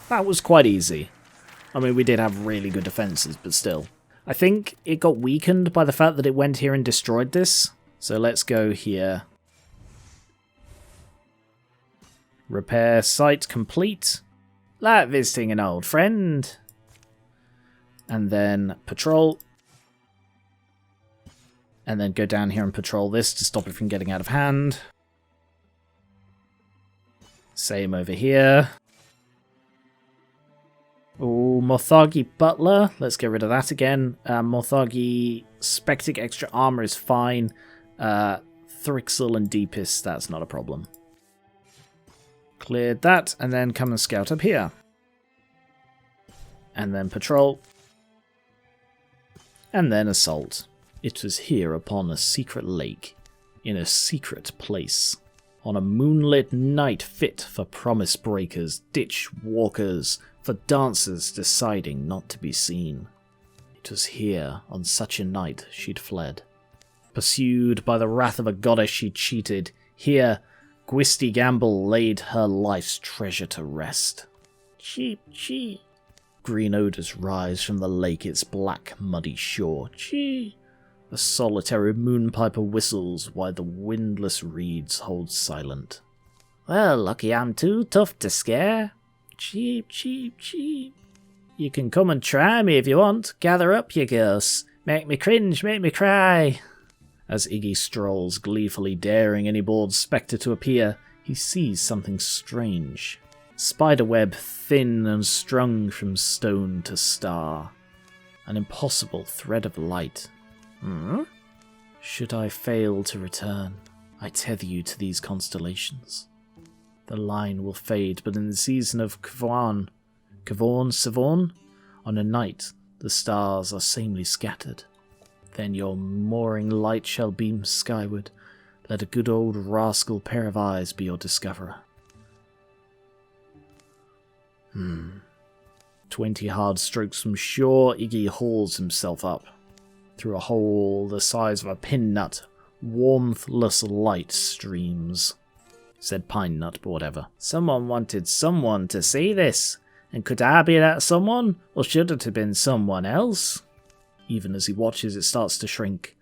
That was quite easy. I mean, we did have really good defences, but still. I think it got weakened by the fact that it went here and destroyed this. So let's go here. Repair site complete. Like visiting an old friend. And then patrol. And then go down here and patrol this to stop it from getting out of hand. Same over here. Oh, Morthagi Butler. Let's get rid of that again. Morthagi Spectic extra armor is fine. Thrixel and Deepest, that's not a problem. Cleared that, and then come and scout up here. And then patrol. And then assault. It was here upon a secret lake, in a secret place, on a moonlit night fit for promise breakers, ditch walkers, for dancers deciding not to be seen. It was here, on such a night, she'd fled. Pursued by the wrath of a goddess she cheated, here, Gwisty Gamble laid her life's treasure to rest. Cheep, cheep. Green odours rise from the lake, its black, muddy shore. Chee. A solitary moonpiper whistles while the windless reeds hold silent. Well, lucky I'm too tough to scare. Cheep, cheep, cheep. You can come and try me if you want. Gather up, you ghosts. Make me cringe, make me cry. As Iggy strolls, gleefully daring any bored spectre to appear, he sees something strange. Spiderweb thin and strung from stone to star. An impossible thread of light. Should I fail to return, I tether you to these constellations. The line will fade, but in the season of Savon, on a night the stars are samely scattered. Then your mooring light shall beam skyward. Let a good old rascal pair of eyes be your discoverer. 20 hard strokes from shore, Iggy hauls himself up. Through a hole the size of a pin nut, warmthless light streams. Said pine nut, but whatever. Someone wanted someone to see this. And could I be that someone? Or should it have been someone else? Even as he watches, it starts to shrink.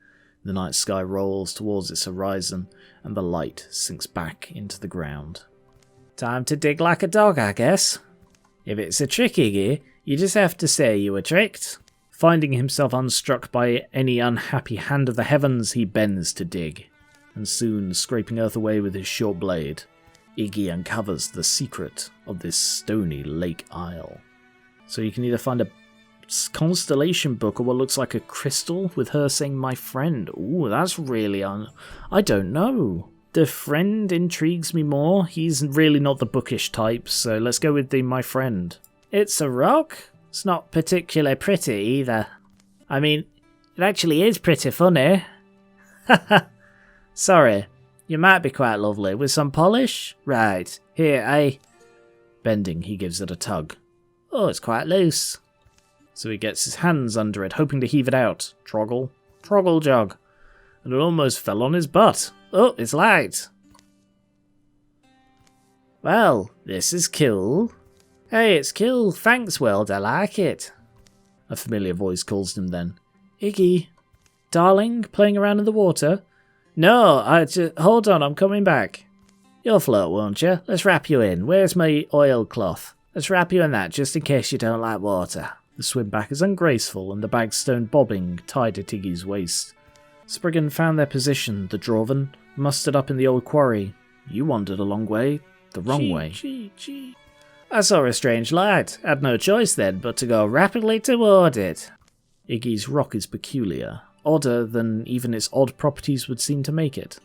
The night sky rolls towards its horizon, and the light sinks back into the ground. Time to dig like a dog, I guess. If it's a trick, Iggy, you just have to say you were tricked. Finding himself unstruck by any unhappy hand of the heavens, he bends to dig. And soon, scraping earth away with his short blade, Iggy uncovers the secret of this stony lake isle. So you can either find a constellation book or what looks like a crystal with her saying my friend. Ooh, that's really I don't know. The friend intrigues me more. He's really not the bookish type, so let's go with the my friend. It's a rock? It's not particularly pretty either. I mean, it actually is pretty funny. Haha. Sorry, you might be quite lovely. With some polish? Right, here, Bending, he gives it a tug. Oh, it's quite loose. So he gets his hands under it, hoping to heave it out. Troggle, troggle jog. And it almost fell on his butt. Oh, it's light. Well, this is cool. Hey, it's cool. Thanks, World, I like it. A familiar voice calls him then. Iggy, darling, playing around in the water? No, hold on, I'm coming back. You'll float, won't you? Let's wrap you in. Where's my oilcloth? Let's wrap you in that, just in case you don't like water. The swim back is ungraceful, and the bagstone bobbing tied at Iggy's waist. Spriggan found their position, the Draven, mustered up in the old quarry. You wandered a long way, the wrong way. I saw a strange light, had no choice then but to go rapidly toward it. Iggy's rock is peculiar, odder than even its odd properties would seem to make it.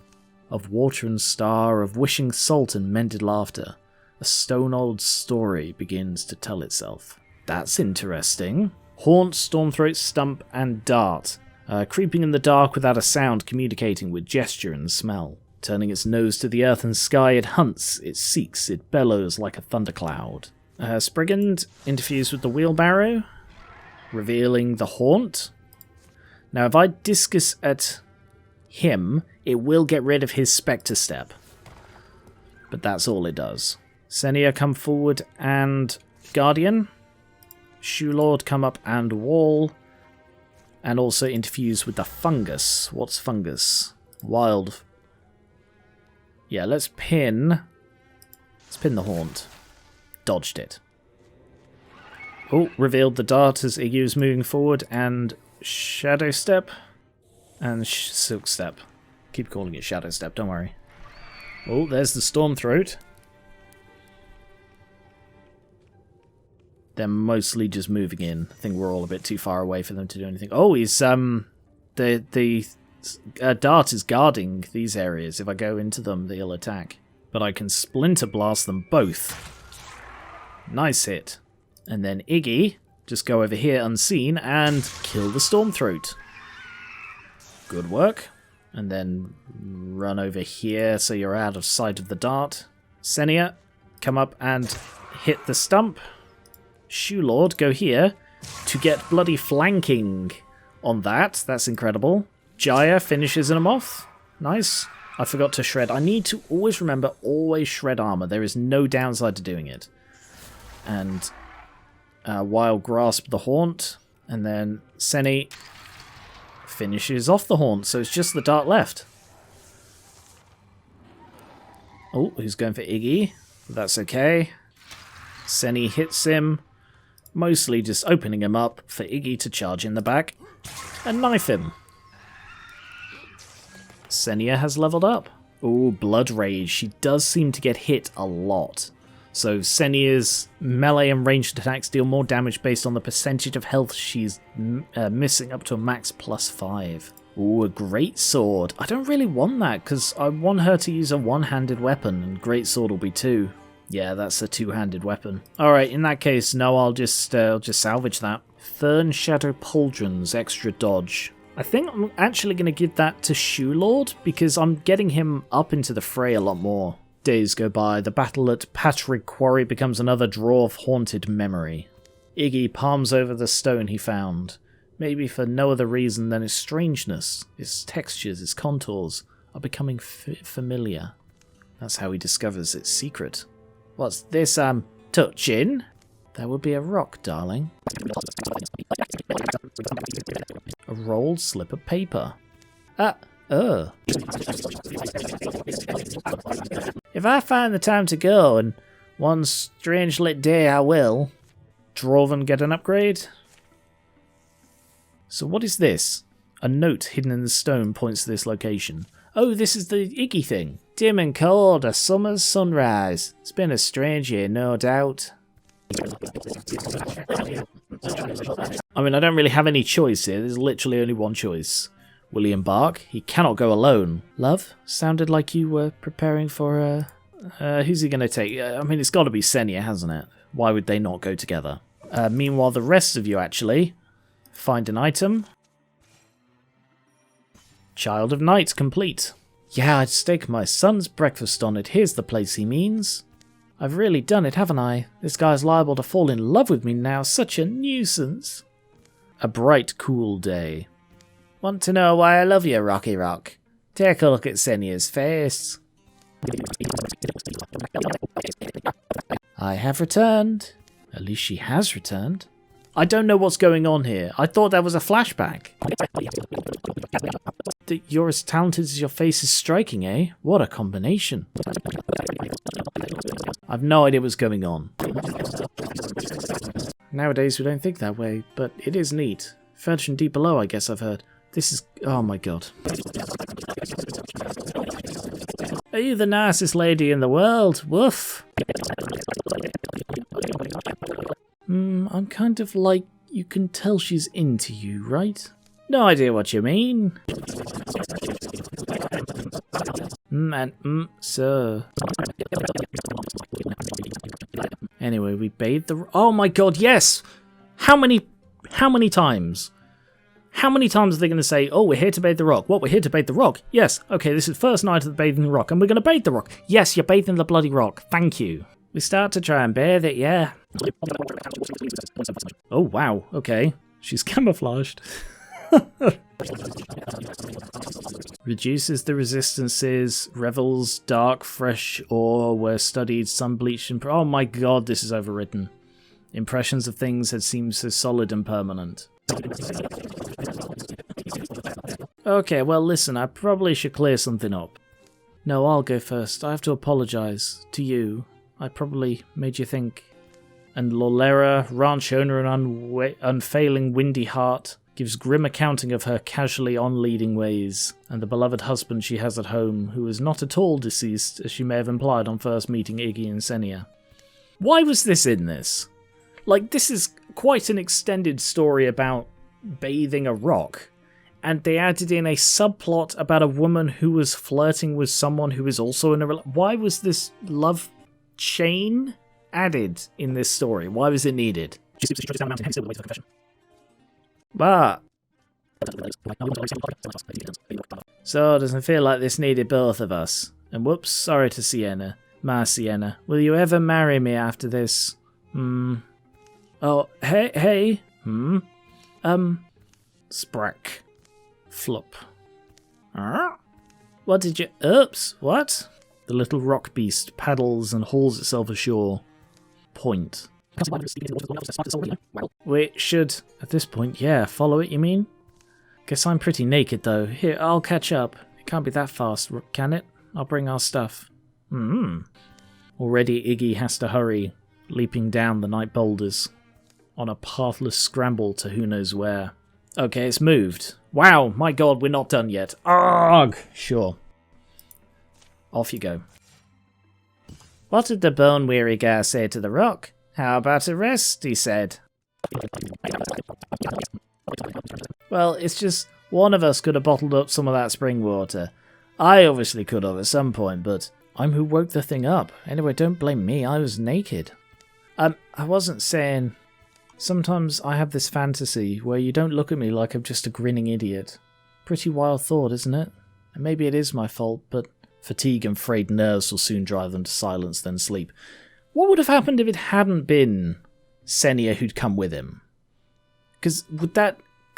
Of water and star, of wishing salt and mended laughter, a stone-old story begins to tell itself. That's interesting. Haunt, Stormthroat, Stump, and Dart. Creeping in the dark without a sound, communicating with gesture and smell. Turning its nose to the earth and sky, it hunts, it seeks, it bellows like a thundercloud. Spriggan interferes with the wheelbarrow, revealing the Haunt. Now if I discus at him, it will get rid of his Spectre Step. But that's all it does. Senia, come forward and Guardian. Shoelord, come up and wall. And also interfuse with the fungus. What's fungus? Wild. Yeah, let's pin the haunt. Dodged it. Oh, revealed the dart as Iggy was moving forward, and Shadow Step and Silk Step. Keep calling it Shadow Step, don't worry. Oh, there's the Storm Throat. They're mostly just moving in. I think we're all a bit too far away for them to do anything. Oh, he's the dart is guarding these areas. If I go into them, they'll attack. But I can Splinter Blast them both. Nice hit. And then Iggy, just go over here unseen and kill the Storm Throat. Good work. And then run over here so you're out of sight of the dart. Senia, come up and hit the stump. Shoelord, go here to get bloody flanking on that. That's incredible. Jaya finishes him off. Nice. I forgot to shred. I need to always remember, always shred armor. There is no downside to doing it. And Wild Grasp the Haunt. And then Seni finishes off the Haunt. So it's just the dart left. Oh, who's going for Iggy? That's okay. Seni hits him. Mostly just opening him up for Iggy to charge in the back and knife him. Senia has leveled up. Ooh, Blood Rage. She does seem to get hit a lot. So Senia's melee and ranged attacks deal more damage based on the percentage of health she's missing, up to a max +5. Ooh, a Great Sword. I don't really want that because I want her to use a one-handed weapon, and Great Sword will be 2. Yeah, that's a two-handed weapon. Alright, in that case, no, I'll just salvage that. Fern Shadow Pauldrons, extra dodge. I think I'm actually going to give that to Shoelord, because I'm getting him up into the fray a lot more. Days go by, the battle at Patrig Quarry becomes another dwarf haunted memory. Iggy palms over the stone he found, maybe for no other reason than its strangeness, its textures, its contours are becoming familiar. That's how he discovers its secret. What's this, touching? That would be a rock, darling. A rolled slip of paper. If I find the time to go, and one strange lit day I will. Dwarven get an upgrade? So what is this? A note hidden in the stone points to this location. Oh, this is the Iggy thing. Dim and cold, a summer's sunrise. It's been a strange year, no doubt. I mean, I don't really have any choice here. There's literally only one choice. Will he embark? He cannot go alone. Love, sounded like you were preparing for who's he going to take? I mean, it's got to be Senia, hasn't it? Why would they not go together? Meanwhile, the rest of you actually find an item. Child of Night complete. Yeah, I'd stake my son's breakfast on it. Here's the place he means. I've really done it, haven't I? This guy's liable to fall in love with me now. Such a nuisance. A bright, cool day. Want to know why I love you, Rocky Rock? Take a look at Senia's face. I have returned. At least she has returned. I don't know what's going on here. I thought that was a flashback. You're as talented as your face is striking, eh? What a combination. I've no idea what's going on. Nowadays we don't think that way, but it is neat. Further from deep below, I guess I've heard. This is... oh my god. Are you the nicest lady in the world? Woof. I'm kind of like... you can tell she's into you, right? No idea what you mean. Sir. Anyway, we bathed the... oh my god, yes! How many times? How many times are they going to say, oh, we're here to bathe the rock? What, we're here to bathe the rock? Yes, okay, this is first night of bathing the rock, and we're going to bathe the rock. Yes, you're bathing the bloody rock. Thank you. We start to try and bathe it, yeah. Oh, wow, okay. She's camouflaged. Reduces the resistances, revels dark, fresh ore where studied, sun bleached and... oh my god, this is overwritten. Impressions of things had seemed so solid and permanent. Okay, well listen, I probably should clear something up. No, I'll go first. I have to apologise to you. I probably made you think. And Lolera, ranch owner and unfailing windy heart, gives grim accounting of her casually on-leading ways, and the beloved husband she has at home, who is not at all deceased, as she may have implied on first meeting Iggy and Senia. Why was this in this? Like, this is quite an extended story about bathing a rock, and they added in a subplot about a woman who was flirting with someone who is also in a... Why was this love chain added in this story? Why was it needed? But... So, it doesn't feel like this needed both of us. And whoops, sorry to Sienna. My Sienna. Will you ever marry me after this? Oh, hey. Sprack. Flop. What did you... Oops, what? The little rock beast paddles and hauls itself ashore. Point. We should... At this point, yeah, follow it, you mean? Guess I'm pretty naked, though. Here, I'll catch up. It can't be that fast, can it? I'll bring our stuff. Already Iggy has to hurry, leaping down the night boulders, on a pathless scramble to who knows where. Okay, it's moved. Wow, my god, we're not done yet. Arrgh! Sure. Off you go. What did the bone-weary guy say to the rock? How about a rest, he said. Well, it's just one of us could have bottled up some of that spring water. I obviously could have at some point, but I'm who woke the thing up. Anyway, don't blame me, I was naked. I wasn't saying... Sometimes I have this fantasy where you don't look at me like I'm just a grinning idiot. Pretty wild thought, isn't it? And maybe it is my fault, but fatigue and frayed nerves will soon drive them to silence, then sleep. What would have happened if it hadn't been Senia who'd come with him? Because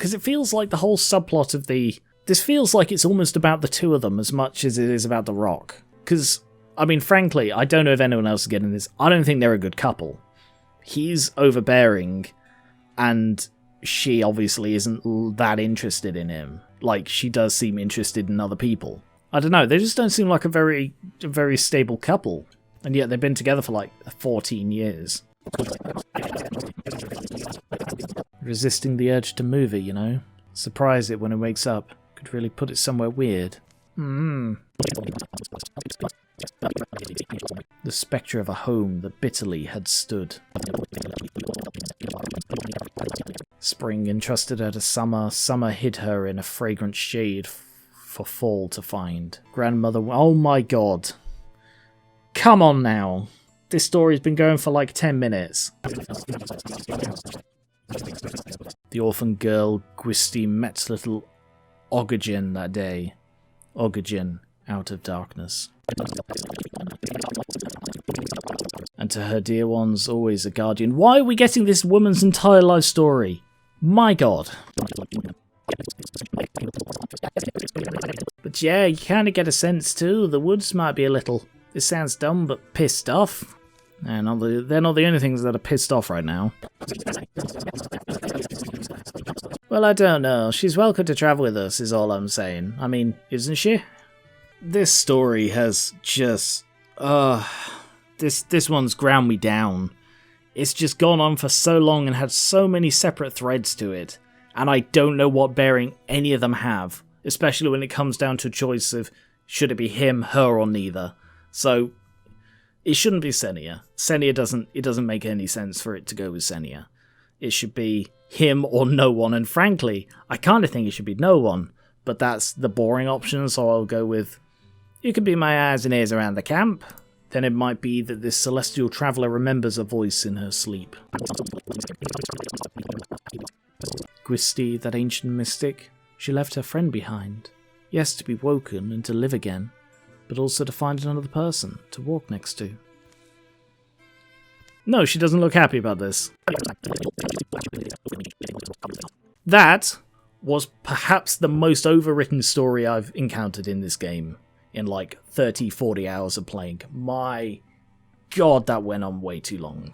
it feels like the whole subplot of this feels like it's almost about the two of them as much as it is about the rock. Because, I mean, frankly, I don't know if anyone else is getting this. I don't think they're a good couple. He's overbearing, and she obviously isn't that interested in him. Like, she does seem interested in other people. I don't know, they just don't seem like a very stable couple. And yet they've been together for like 14 years. Resisting the urge to move it, you know? Surprise it when it wakes up. Could really put it somewhere weird. The spectre of a home that bitterly had stood. Spring entrusted her to summer. Summer hid her in a fragrant shade for fall to find. Grandmother... Oh my god. Come on now. This story's been going for like 10 minutes. The orphan girl Gwisty met little Ogagen that day. Ogagen out of darkness. And to her dear ones, always a guardian. Why are we getting this woman's entire life story? My god. But yeah, you kind of get a sense too. The woods might be a little... This sounds dumb, but pissed off. And they're not the only things that are pissed off right now. Well, I don't know. She's welcome to travel with us, is all I'm saying. I mean, isn't she? This story has just... This one's ground me down. It's just gone on for so long and had so many separate threads to it. And I don't know what bearing any of them have. Especially when it comes down to a choice of should it be him, her, or neither. So... It shouldn't be Senia. Senia doesn't make any sense for it to go with Senia. It should be him or no one, and frankly, I kind of think it should be no one, but that's the boring option, so I'll go with, you can be my eyes and ears around the camp. Then it might be that this celestial traveller remembers a voice in her sleep. Gwisty, that ancient mystic, she left her friend behind. Yes, to be woken and to live again, but also to find another person to walk next to. No, she doesn't look happy about this. That was perhaps the most overwritten story I've encountered in this game in like 30, 40 hours of playing. My god, that went on way too long.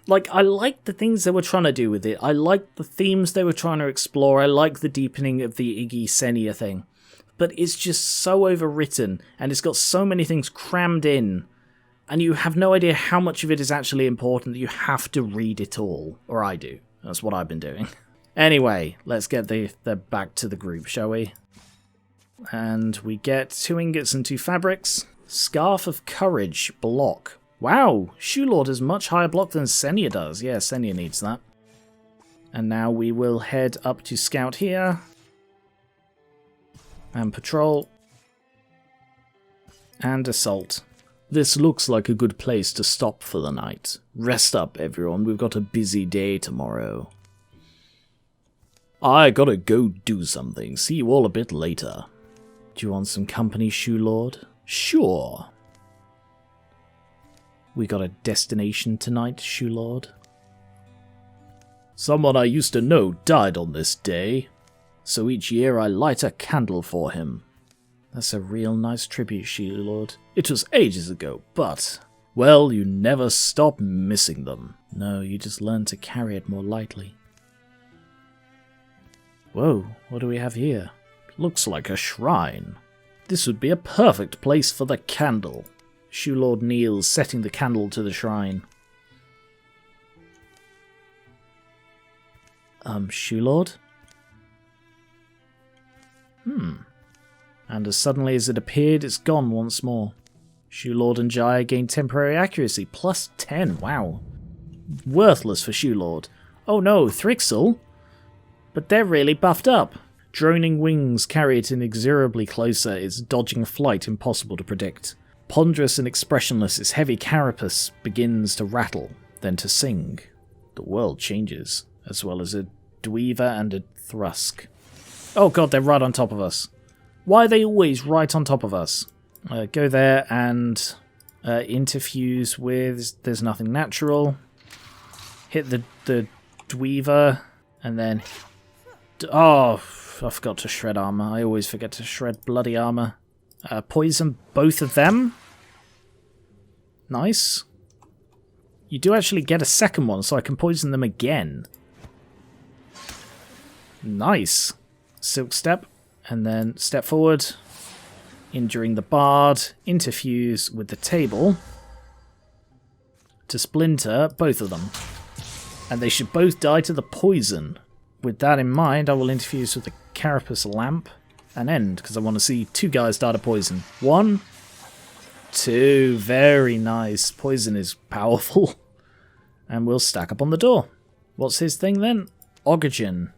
Like, I like the things they were trying to do with it. I like the themes they were trying to explore. I like the deepening of the Iggy Senia thing. But it's just so overwritten, and it's got so many things crammed in, and you have no idea how much of it is actually important that you have to read it all. Or I do. That's what I've been doing. Anyway, let's get the back to the group, shall we? And we get 2 ingots and 2 fabrics. Scarf of Courage, block. Wow, Shoelord has much higher block than Senia does. Yeah, Senia needs that. And now we will head up to scout here. And patrol. And assault. This looks like a good place to stop for the night. Rest up, everyone. We've got a busy day tomorrow. I gotta go do something. See you all a bit later. Do you want some company, Shoelord? Sure. We got a destination tonight, Shoelord? Someone I used to know died on this day, so each year I light a candle for him. That's a real nice tribute, Shoelord. It was ages ago, but, well, you never stop missing them. No, you just learn to carry it more lightly. Whoa, what do we have here? Looks like a shrine. This would be a perfect place for the candle. Shoelord kneels, setting the candle to the shrine. Shoelord? And as suddenly as it appeared, it's gone once more. Shoelord and Jaya gain temporary accuracy, plus 10, wow. Worthless for Shoelord. Oh no, Thrixel? But they're really buffed up. Droning wings carry it inexorably closer, its dodging flight impossible to predict. Ponderous and expressionless, its heavy carapace begins to rattle, then to sing. The world changes, as well as a Dweaver and a Thrusk. Oh god, they're right on top of us. Why are they always right on top of us? Go there and interfuse with... There's nothing natural. Hit the Dweaver, and then... Oh, I forgot to shred armor. I always forget to shred bloody armor. Poison both of them. Nice. You do actually get a second one, so I can poison them again. Nice. Silk Step, and then step forward, injuring the bard, interfuse with the table to splinter both of them. And they should both die to the poison. With that in mind, I will interfuse with the carapace lamp and end, because I want to see 2 guys die to poison. 1, 2, very nice. Poison is powerful. And we'll stack up on the door. What's his thing then? Ogagen.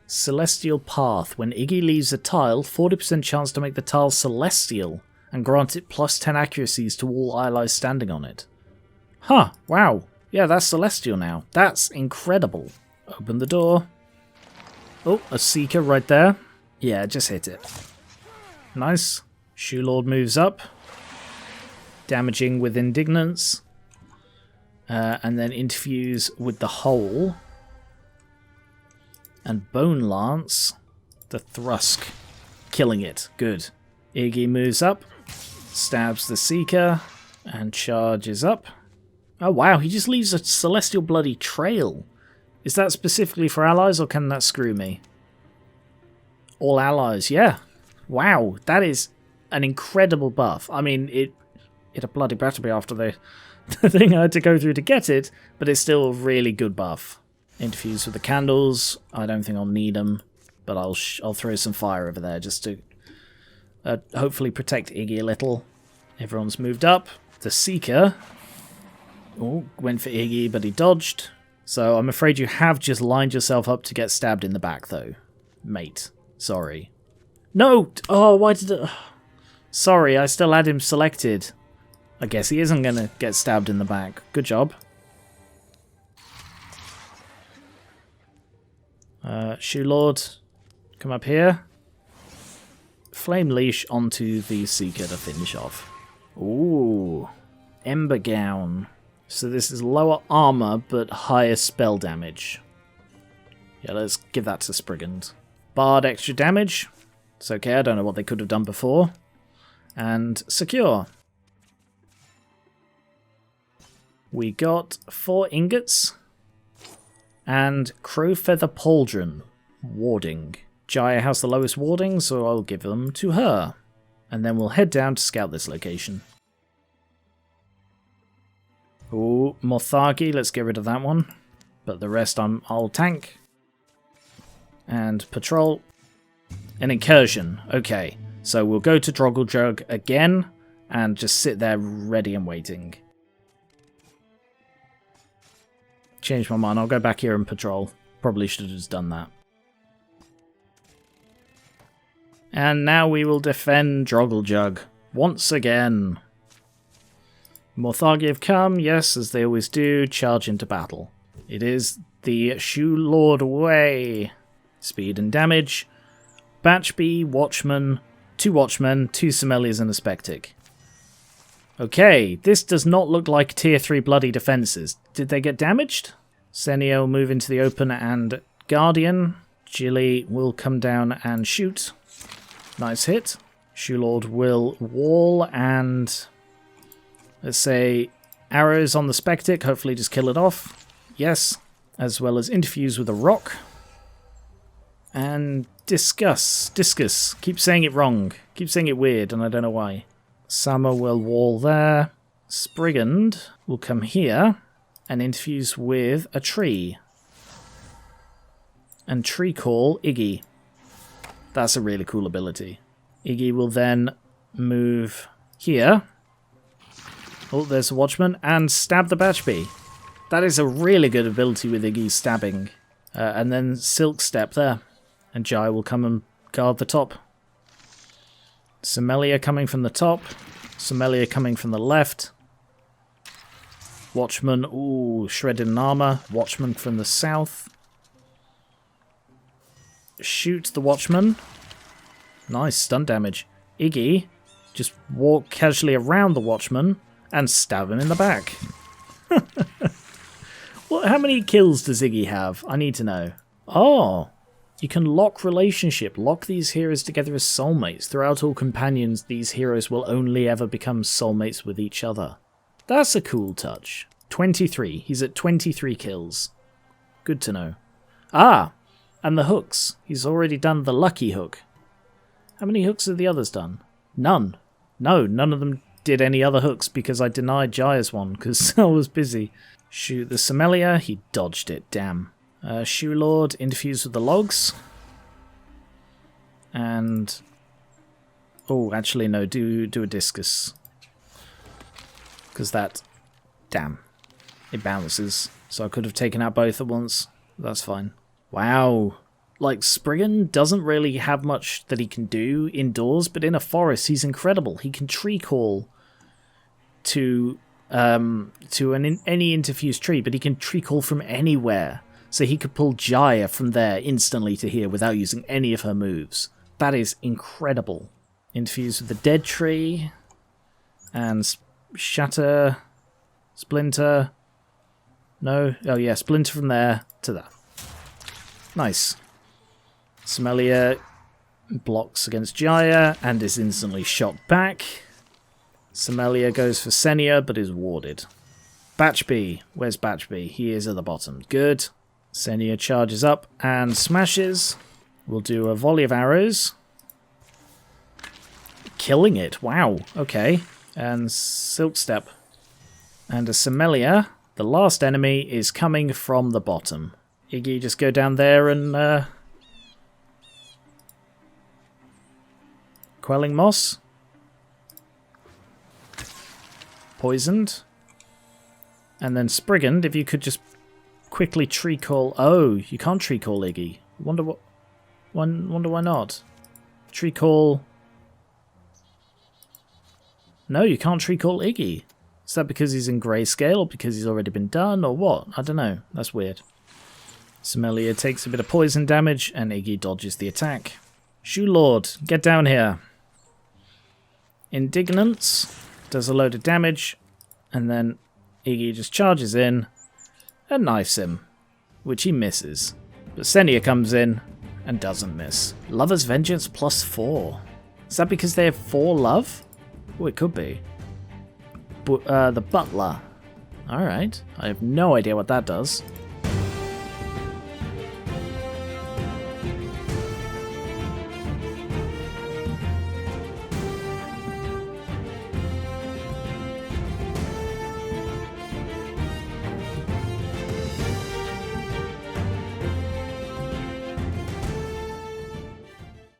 Celestial Path. When Iggy leaves a tile, 40% chance to make the tile celestial, and grant it plus 10 accuracies to all allies standing on it. Huh, wow. Yeah, that's celestial now. That's incredible. Open the door. Oh, a Seeker right there. Yeah, just hit it. Nice. Shoelord moves up. Damaging with Indignance. And then interfuse with the Hole. And Bone Lance. The Thrusk. Killing it. Good. Iggy moves up. Stabs the Seeker. And charges up. Oh wow, he just leaves a celestial bloody trail. Is that specifically for allies, or can that screw me? All allies, yeah. Wow, that is an incredible buff. I mean, it a bloody better be after the thing I had to go through to get it, but it's still a really good buff. Interfuse with the candles. I don't think I'll need them, but I'll throw some fire over there just to hopefully protect Iggy a little. Everyone's moved up. The Seeker went for Iggy, but he dodged. So I'm afraid you have just lined yourself up to get stabbed in the back, though. Mate. Sorry. No! Oh, why did it... Sorry, I still had him selected. I guess he isn't going to get stabbed in the back. Good job. Shoelord, come up here. Flame Leash onto the Seeker to finish off. Ooh. Ember Gown. So this is lower armor, but higher spell damage. Yeah, let's give that to Sprigand. Bard extra damage. It's okay, I don't know what they could have done before. And secure. We got 4 ingots and crow feather pauldron. Warding. Jaya has the lowest warding, so I'll give them to her. And then we'll head down to scout this location. Ooh, Morthagi, let's get rid of that one. But the rest I'll tank. And patrol. An incursion. Okay, so we'll go to Drogeljug again and just sit there ready and waiting. Change my mind, I'll go back here and patrol. Probably should have just done that. And now we will defend Drogeljug once again. Morthagi have come, yes, as they always do, charge into battle. It is the Shoelord way. Speed and damage. Batch B, Watchman, 2 Watchmen, 2 Sommeliers and a Spectic. Okay, this does not look like tier 3 bloody defences. Did they get damaged? Senia will move into the open and Guardian. Jilly will come down and shoot. Nice hit. Shoelord will wall and, let's say, arrows on the Spectic. Hopefully just kill it off. Yes. As well as interfuse with a rock. And discus. Keep saying it wrong. Keep saying it weird and I don't know why. Summer will wall there. Sprigand will come here and interfuse with a tree. And tree call Iggy. That's a really cool ability. Iggy will then move here. Oh, there's a Watchman. And stab the Batch Bee. That is a really good ability with Iggy's stabbing. And then Silk Step there. And Jai will come and guard the top. Sommelier coming from the top. Sommelier coming from the left. Watchman, ooh, shredded in armor. Watchman from the south. Shoot the Watchman. Nice stun damage. Iggy, just walk casually around the Watchman and stab him in the back. How many kills does Iggy have? I need to know. Oh, you can lock relationship. Lock these heroes together as soulmates. Throughout all companions, these heroes will only ever become soulmates with each other. That's a cool touch. 23. He's at 23 kills. Good to know. Ah, and the hooks. He's already done the lucky hook. How many hooks have the others done? None. No, none of them did any other hooks because I denied Jaya's one because I was busy. Shoot the Sommelier. He dodged it. Damn. Shoelord interfuse with the logs. And... oh, actually no. Do a discus. Because that... damn. It bounces. So I could have taken out both at once. That's fine. Wow. Like, Spriggan doesn't really have much that he can do indoors, but in a forest he's incredible. He can tree call to any interfused tree, but he can tree call from anywhere. So he could pull Jaya from there instantly to here without using any of her moves. That is incredible. Interfuse with the dead tree. And shatter. Splinter. No. Oh yeah, splinter from there to that. Nice. Sommelier blocks against Jaya and is instantly shot back. Sommelier goes for Senia but is warded. Batch B. Where's Batch B? He is at the bottom. Good. Senia charges up and smashes. We'll do a volley of arrows. Killing it. Wow. Okay. And Silk Step. And a Sommelier. The last enemy is coming from the bottom. Iggy, just go down there and... Quelling Moss. Poisoned. And then Sprigand, if you could just quickly tree call... oh, you can't tree call Iggy. Wonder why not. Tree call... no, you can't tree call Iggy. Is that because he's in grayscale or because he's already been done or what? I don't know. That's weird. Sommelier takes a bit of poison damage and Iggy dodges the attack. Shoelord, get down here. Indignance does a load of damage and then Iggy just charges in and knifes him, which he misses. But Senia comes in and doesn't miss. Lover's Vengeance +4. Is that because they have 4 love? Oh, it could be. But the Butler. Alright. I have no idea what that does.